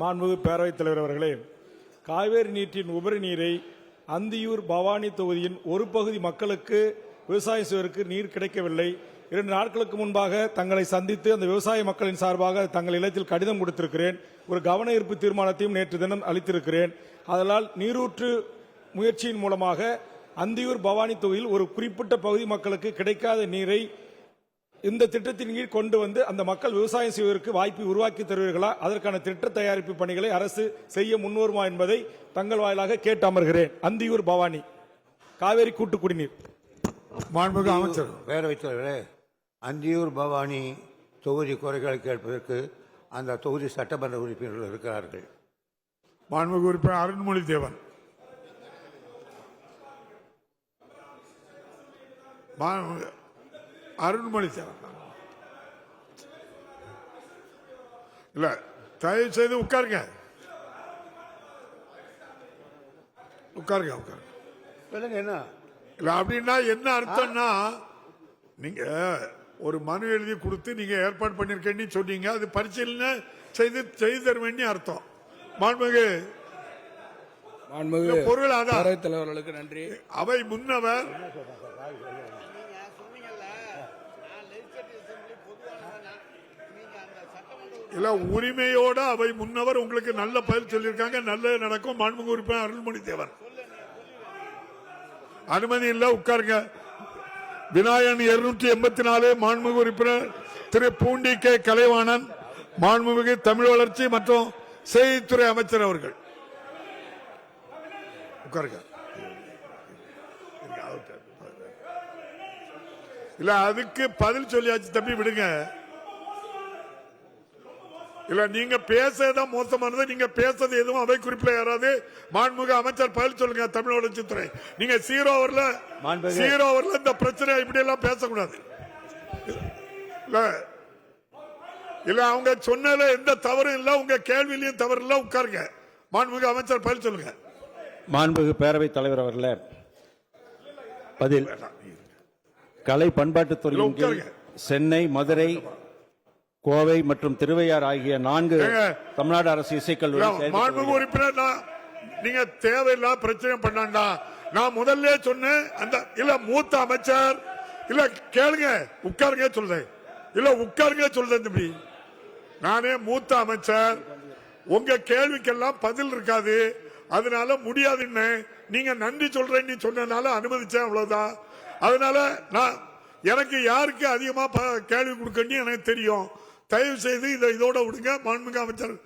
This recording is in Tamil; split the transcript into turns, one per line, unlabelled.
மாண்புமிகு பேரவைத் தலைவர் அவர்களே, காவேரி நீற்றின் உபரி நீரை அந்தியூர் பவானி தொகுதியின் ஒரு பகுதி மக்களுக்கு விவசாயம் செய்வதற்கு நீர் கிடைக்கவில்லை. 2 நாட்களுக்கு முன்பாக தங்களை சந்தித்து அந்த விவசாய மக்களின் சார்பாக தங்கள் இல்லத்தில் கடிதம் கொடுத்திருக்கிறேன். ஒரு கவன ஈர்ப்பு தீர்மானத்தையும் நேற்று தினம் அளித்திருக்கிறேன். அதனால் நீரூற்று முயற்சியின் மூலமாக அந்தியூர் பவானி தொகுதியில் ஒரு குறிப்பிட்ட பகுதி மக்களுக்கு கிடைக்காத நீரை இந்த திட்டத்தின் கீழ் கொண்டு வந்து அந்த மக்கள் விவசாயம் செய்வதற்கு வாய்ப்பை உருவாக்கி தருவீர்களா? அதற்கான திட்ட தயாரிப்பு பணிகளை அரசு செய்ய முன்வருமா என்பதை தங்கள் வாயிலாக கேட்டு அமர்கிறேன். அந்தியூர் பவானி காவேரி கூட்டு குடிநீர்.
மாண்புமிகு அமைச்சர்.
பேரவைத் தலைவரே, அந்தியூர் பவானி தொகுதி குறைகளை கேட்பதற்கு அந்த தொகுதி சட்டமன்ற உறுப்பினர்கள் இருக்கிறார்கள்.
மாண்புமிகு உறுப்பினர் அருண்மொழி தேவன். அருண்மொழி தேவன் இல்ல, தயவு செய்து உட்காருங்க.
என்ன
இல்ல அப்படின்னா என்ன அர்த்தம்னா, நீங்க ஒரு மனு எழுதி கொடுத்து நீங்க ஏற்பாடு பண்ணிருக்கேன்னு சொன்னீங்க, அது பரிசீலனை செய்து தருவேன்னு அர்த்தம். மாண்புமிகு பொருள்
தலைவர்களுக்கு நன்றி.
அவை முன்னவர் இல்ல உரிமையோட அவை முன்னவர் உங்களுக்கு நல்ல பதில் சொல்லியிருக்காங்க. நல்லது நடக்கும். மாண்புமிகு உறுப்பினர் அருள்மொழி தேவன். அனுமதி இல்ல, உட்காருங்க. விநாயகன் 284 மாண்புமிகு உறுப்பினர் திரு பூண்டி கே கலைவாணன், மாண்புமிகு தமிழ் வளர்ச்சி மற்றும் செய்தித்துறை அமைச்சர் அவர்கள். உட்காருங்க. இல்ல அதுக்கு பதில் சொல்லியாச்சு தம்பி, விடுங்க. இல்ல நீங்க பேசதான் மோசமானது. நீங்க பேசுறது எதுவும் அவை குறிப்பில் யாராவது மாண்புமிகு அமைச்சர் பதில் சொல்லுங்க. தமிழ் வளர்ச்சித்துறை நீங்க 0 ஓவர்ல இந்த பிரச்சனை இப்படி எல்லாம் பேசக்கூடாது. இல்ல அவங்க சொன்னதுல எந்த தவறும் இல்ல, உங்க கேள்வியிலையும் தவறு இல்ல. உட்காருங்க. மாண்புமிகு அமைச்சர் பதில் சொல்லுங்க.
மாண்புமிகு பேரவைத் தலைவர் அவர்களே, பதில். கலை பண்பாட்டுத்துறையின் கீழ் சென்னை, மதுரை, கோவை மற்றும் திருவையார் ஆகிய 4 தமிழ்நாடு அரசு இசைக்கல்லூரி.
மாண்புமிகு உறுப்பினர், நீங்க தேவையில்லாத பிரச்சனை பண்ணாண்டா. நான் முதல்ல சொன்னேன். அந்த இல்ல மூத்த அமைச்சர் இல்ல கேளுங்க, உட்காருங்க சொல்றேன். இல்ல உட்காருங்க சொல்றேன் தம்பி. நானே மூத்த அமைச்சர், உங்க கேள்விக்கெல்லாம் பதில் இருக்காது, அதனால முடியாதுன்னு நீங்க நன்றி சொல்றேன்னு சொன்னதுனால அனுமதிச்சேன், அவ்வளவுதான். அதனால நான் எனக்கு யாருக்கு அதிகமா கேள்வி கொடுக்கணும் எனக்கு தெரியும். தயவு செய்து இதோட விடுங்க. மாண்புமிகு அமைச்சர்